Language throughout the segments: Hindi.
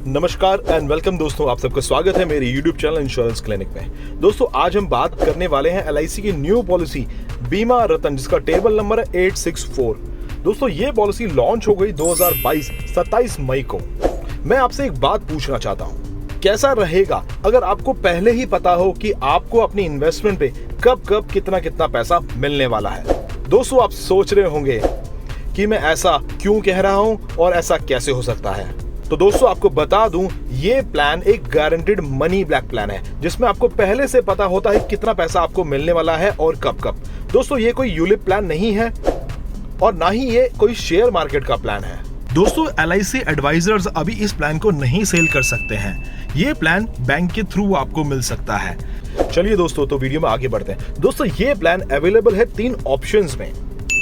नमस्कार एंड वेलकम दोस्तों, आप सबका स्वागत है मेरे YouTube चैनल इंश्योरेंस क्लिनिक में। दोस्तों आज हम बात करने वाले हैं LIC की न्यू पॉलिसी बीमा रतन, जिसका टेबल नंबर है 864। दोस्तों ये पॉलिसी लॉन्च हो गई 2022 27 मई को। मैं आपसे एक बात पूछना चाहता हूँ, कैसा रहेगा अगर आपको पहले ही पता हो कि आपको अपनी इन्वेस्टमेंट पे कब कितना कितना पैसा मिलने वाला है। दोस्तों आप सोच रहे होंगे कि मैं ऐसा क्यों कह रहा हूँ और ऐसा कैसे हो सकता है। तो दोस्तों आपको बता दूं, ये प्लान एक गारंटेड मनी बैक प्लान है, जिसमें आपको पहले से पता होता है कितना पैसा आपको मिलने वाला है और कब। दोस्तों ये कोई यूलिप प्लान नहीं है और ना ही ये कोई शेयर मार्केट का प्लान है। दोस्तों LIC एडवाइजर्स अभी इस प्लान को नहीं सेल कर सकते हैं। ये प्लान बैंक के थ्रू आपको मिल सकता है। चलिए दोस्तों तो वीडियो में आगे बढ़ते हैं। दोस्तों ये प्लान अवेलेबल है 3 ऑप्शंस में,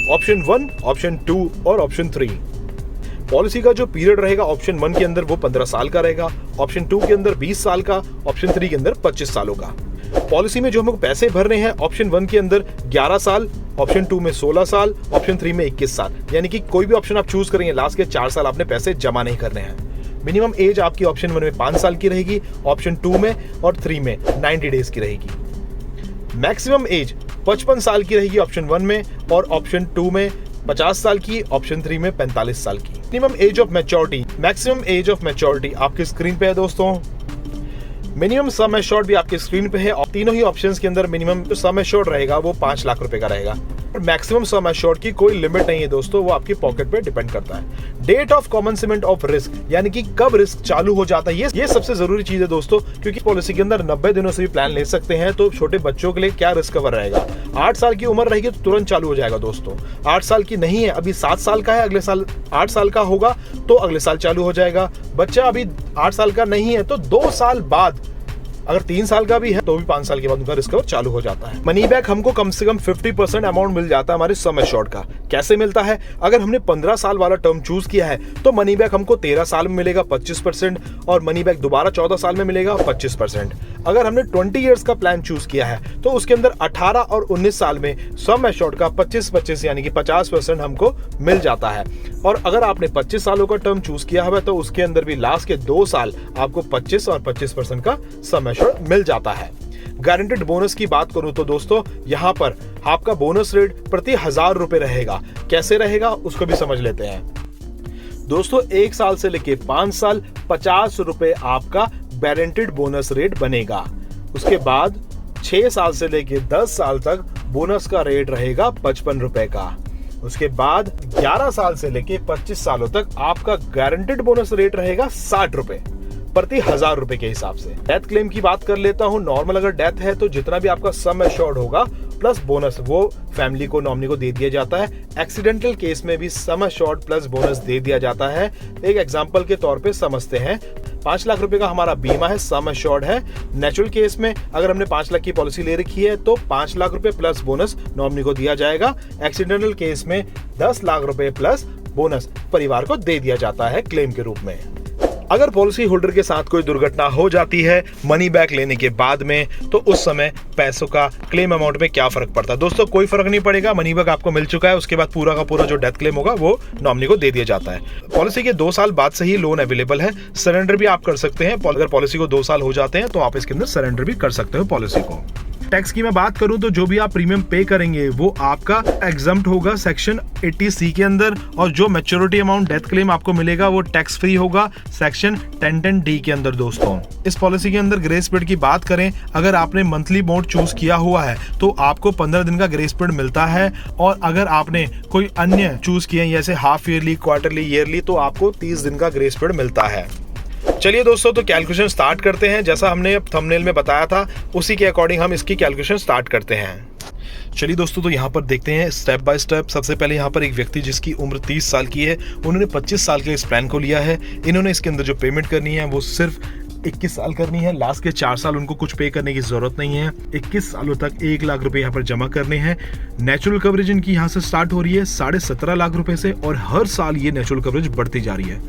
ऑप्शन 1, ऑप्शन 2 और ऑप्शन 3। पॉलिसी का जो पीरियड रहेगा ऑप्शन 1 के अंदर वो 15 साल का रहेगा, ऑप्शन 2 के अंदर 20 साल का, ऑप्शन 3 के अंदर 25 सालों का। पॉलिसी में जो हमको पैसे भरने हैं ऑप्शन 1 के अंदर 11 साल, ऑप्शन 2 में 16 साल, ऑप्शन 3 में 21 साल। यानी कि कोई भी ऑप्शन आप चूज करेंगे, लास्ट के 4 साल आपने पैसे जमा नहीं करने हैं। मिनिमम एज आपकी ऑप्शन 1 में 5 साल की रहेगी, ऑप्शन 2 में और 3 में 90 डेज की रहेगी। मैक्सिमम एज 55 साल की रहेगी ऑप्शन 1 में, और ऑप्शन 2 में 50 साल की, ऑप्शन 3 में 45 साल की। Minimum age of maturity, maximum age of maturity आपकी स्क्रीन पे है दोस्तों। मिनिमम सम एश्योर्ड भी आपके स्क्रीन पे है और तीनों ही ऑप्शंस के अंदर मिनिमम जो सम एश्योर्ड रहेगा वो 5 लाख रुपए का रहेगा। और मैक्सिमम सम एश्योर्ड की कोई लिमिट नहीं है दोस्तों, वो आपकी पॉकेट पे डिपेंड करता है। Date of commencement of risk, यानी कि कब रिस्क चालू हो जाता है, ये सबसे जरूरी चीज है दोस्तों, क्योंकि पॉलिसी के अंदर 90 दिनों से भी प्लान ले सकते हैं। तो छोटे बच्चों के लिए क्या रिस्क कवर रहेगा। 8 साल की उम्र रहेगी तो तुरंत चालू हो जाएगा दोस्तों। 8 साल की नहीं है, अभी 7 साल का है, अगले साल 8 साल का होगा तो अगले साल चालू हो जाएगा। बच्चा अभी 8 साल का नहीं है तो 2 साल बाद, अगर 3 साल का भी है तो भी 5 साल के बाद उनका रिस्क कवर चालू हो जाता है। मनी बैक हमको कम से कम 50% अमाउंट मिल जाता है हमारे सम एश्योर्ड का। कैसे मिलता है? अगर हमने 15 साल वाला टर्म चूज किया है तो मनी बैक हमको 13 साल में मिलेगा 25%, और मनी बैक दोबारा 14 साल में मिलेगा 25%। अगर हमने 20 इयर्स का प्लान चूज किया है तो उसके अंदर 18 और 19 साल में सम एश्योर्ड का 25-25 यानी कि 50% हमको मिल जाता है। और अगर आपने 25 सालों का टर्म चूज किया है तो उसके अंदर भी लास्ट के 2 साल आपको 25 और 25% का सम एश्योर्ड मिल जाता है। गारंटेड बोनस की बात करूं तो दोस्तों यहाँ पर आपका बोनस रेट प्रति 1000 रुपए रहेगा। कैसे रहेगा उसको भी समझ लेते हैं दोस्तों। 1 साल से लेके 5 साल 50 रुपए आपका गारंटेड बोनस रेट बनेगा। उसके बाद 6 साल से लेके 10 साल तक बोनस का रेट रहेगा 55 रुपए का। उसके बाद 11 साल से लेके 25 सालों तक आपका गारंटेड बोनस रेट रहेगा 60 रुपए प्रति 1000 रुपए के हिसाब से। डेथ क्लेम की बात कर लेता हूं। नॉर्मल अगर डेथ है तो जितना भी आपका सम एश्योर्ड होगा प्लस बोनस वो फैमिली को, नॉमिनी को दे दिया जाता है। एक्सीडेंटल केस में भी सम एश्योर्ड प्लस बोनस दे दिया जाता है। एक एग्जांपल के तौर पे समझते हैं, 5 लाख रुपए का हमारा बीमा है, सम एश्योर्ड है। नेचुरल केस में अगर हमने 5 लाख की पॉलिसी ले रखी है तो 5 लाख रुपए प्लस बोनस नॉमिनी को दिया जाएगा। एक्सीडेंटल केस में 10 लाख रुपए प्लस बोनस परिवार को दे दिया जाता है क्लेम के रूप में। अगर पॉलिसी होल्डर के साथ कोई दुर्घटना हो जाती है मनी बैक लेने के बाद में, तो उस समय पैसों का क्लेम अमाउंट में क्या फर्क पड़ता है? दोस्तों कोई फर्क नहीं पड़ेगा। मनी बैक आपको मिल चुका है, उसके बाद पूरा का पूरा जो डेथ क्लेम होगा वो नॉमिनी को दे दिया जाता है। पॉलिसी के 2 साल बाद से ही लोन अवेलेबल है। सरेंडर भी आप कर सकते हैं। अगर पॉलिसी को 2 साल हो जाते हैं तो आप इसके अंदर सरेंडर भी कर सकते हो पॉलिसी को। टैक्स की मैं बात करूं तो जो भी आप प्रीमियम पे करेंगे वो आपका एग्जम्प्ट होगा सेक्शन 80C के अंदर, और जो मैच्योरिटी अमाउंट डेथ क्लेम आपको मिलेगा वो टैक्स फ्री होगा सेक्शन 1010D के अंदर। दोस्तों इस पॉलिसी के अंदर ग्रेस पीरियड की बात करें, अगर आपने मंथली मोड चूज किया हुआ है तो आपको 15 दिन का ग्रेस पीरियड मिलता है, और अगर आपने कोई अन्य चूज किए जैसे हाफ ईयरली, क्वार्टरली, ईयरली, तो आपको 30 दिन का ग्रेस पीरियड मिलता है। चलिए दोस्तों तो कैलकुलेशन स्टार्ट करते हैं। जैसा हमने थंबनेल में बताया था उसी के अकॉर्डिंग हम इसकी कैलकुलेशन स्टार्ट करते हैं। चलिए दोस्तों तो यहाँ पर देखते हैं स्टेप बाय स्टेप। सबसे पहले यहाँ पर एक व्यक्ति जिसकी उम्र 30 साल की है, उन्होंने 25 साल के इस प्लान को लिया है। इन्होंने इसके अंदर जो पेमेंट करनी है वो सिर्फ 21 साल करनी है। लास्ट के 4 साल उनको कुछ पे करने की जरूरत नहीं है। 21 सालों तक 1 लाख रुपए यहाँ पर जमा करने हैं। नेचुरल कवरेज इनकी यहाँ से स्टार्ट हो रही है 17.5 लाख रुपए से, और हर साल ये नेचुरल कवरेज बढ़ती जा रही है।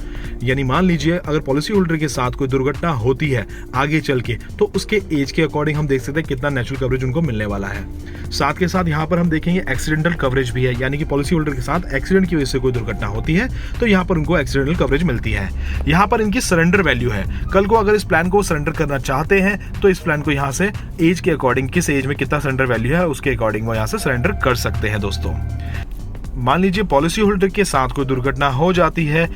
यानी मान लीजिए अगर पॉलिसी होल्डर के साथ कोई दुर्घटना होती है आगे चल के, तो उसके एज के अकॉर्डिंग हम देख सकते हैं कितना नेचुरल कवरेज उनको मिलने वाला है। साथ के साथ यहाँ पर हम देखेंगे एक्सीडेंटल कवरेज भी है, यानी कि पॉलिसी होल्डर के साथ एक्सीडेंट की वजह से कोई दुर्घटना होती है तो यहाँ पर उनको एक्सीडेंटल कवरेज मिलती है। यहाँ पर इनकी सरेंडर वैल्यू है, कल को अगर इस प्लान को सरेंडर करना चाहते हैं तो इस प्लान को यहाँ से एज के अकॉर्डिंग, किस एज में कितना सरेंडर वैल्यू है उसके अकॉर्डिंग वो यहाँ से सरेंडर कर सकते हैं। दोस्तों मान लीजिए पॉलिसी होल्डर के साथ कोई दुर्घटना हो जाती है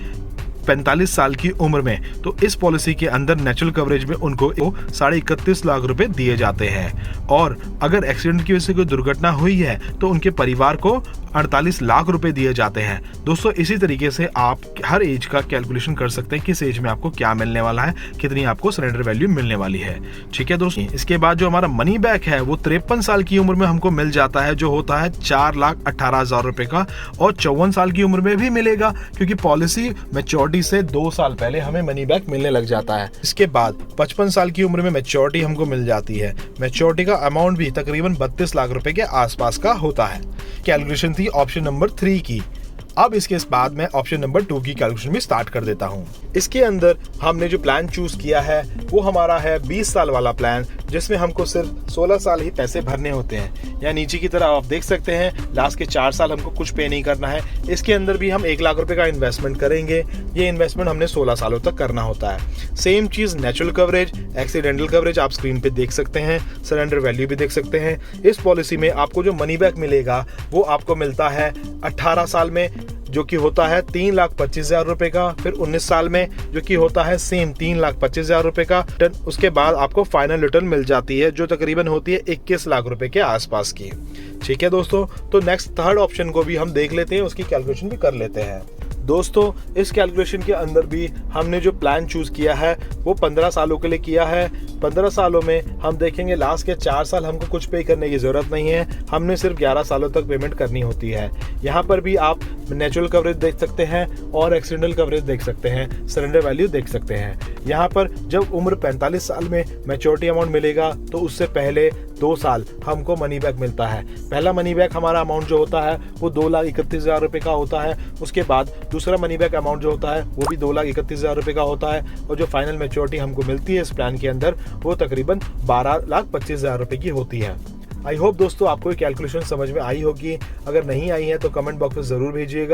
45 साल की उम्र में, तो इस पॉलिसी के अंदर नेचुरल कवरेज में उनको 31.5 लाख रुपए दिए जाते हैं। और अगर एक्सीडेंट की वजह से कोई दुर्घटना हुई है तो उनके परिवार को 48 लाख रुपए दिए जाते हैं। दोस्तों इसी तरीके से आप हर एज का कैलकुलेशन कर सकते हैं, किस एज में आपको क्या मिलने वाला है, कितनी आपको सरेंडर वैल्यू मिलने वाली है। ठीक है दोस्तों, इसके बाद जो हमारा मनी बैक है वो 53 साल की उम्र में हमको मिल जाता है, जो होता है 4,18,000 रुपए का, और 54 साल की उम्र में भी मिलेगा क्योंकि पॉलिसी मैच्योरिटी से 2 साल पहले हमें मनी बैक मिलने लग जाता है। इसके बाद 55 साल की उम्र में मैच्योरिटी हमको मिल जाती है। मैच्योरिटी का अमाउंट भी तकरीबन 32 लाख रुपए के आसपास का होता है। कैलकुलेशन थी ऑप्शन नंबर 3 की। अब इसके बाद मैं ऑप्शन नंबर 2 की कैलकुलेशन भी स्टार्ट कर देता हूं। इसके अंदर हमने जो प्लान चूज किया है वो हमारा है 20 साल वाला प्लान, जिसमें हमको सिर्फ 16 साल ही पैसे भरने होते हैं। या नीचे की तरफ आप देख सकते हैं लास्ट के 4 साल हमको कुछ पे नहीं करना है। इसके अंदर भी हम 1 लाख रुपए का इन्वेस्टमेंट करेंगे। ये इन्वेस्टमेंट हमने 16 सालों तक करना होता है। सेम चीज नेचुरल कवरेज, एक्सीडेंटल कवरेज आप स्क्रीन पे देख सकते हैं, सरेंडर वैल्यू भी देख सकते हैं। इस पॉलिसी में आपको जो मनी बैक मिलेगा वो आपको मिलता है 18 साल में, जो कि होता है 3,25,000 रुपए का। फिर 19 साल में जो कि होता है सेम 3,25,000 रुपए का। उसके बाद आपको फाइनल रिटर्न मिल जाती है जो तकरीबन होती है 21 लाख रुपए के आसपास की। ठीक है दोस्तों, तो नेक्स्ट थर्ड ऑप्शन को भी हम देख लेते हैं, उसकी कैलकुलेशन भी कर लेते हैं। दोस्तों इस कैलकुलेशन के अंदर भी हमने जो प्लान चूज किया है वो 15 सालों के लिए किया है। 15 सालों में हम देखेंगे लास्ट के 4 साल हमको कुछ पे करने की जरूरत नहीं है, हमने सिर्फ 11 सालों तक पेमेंट करनी होती है। यहाँ पर भी आप नेचुरल कवरेज देख सकते हैं और एक्सीडेंटल कवरेज देख सकते हैं, सरेंडर वैल्यू देख सकते हैं। यहाँ पर जब उम्र 45 साल में मैच्योरिटी अमाउंट मिलेगा तो उससे पहले 2 साल हमको मनी बैक मिलता है। पहला मनी बैक हमारा अमाउंट जो होता है वो 2,31,000 रुपए का होता है। उसके बाद दूसरा मनी बैक अमाउंट जो होता है वो भी 2,31,000 रुपए का होता है, और जो फाइनल मैच्योरिटी हमको मिलती है इस प्लान के अंदर वो तकरीबन 12,25,000 रुपए की होती है। आई होप दोस्तों आपको ये कैलकुलेशन समझ में आई होगी। अगर नहीं आई है तो कमेंट बॉक्स में जरूर भेजिएगा।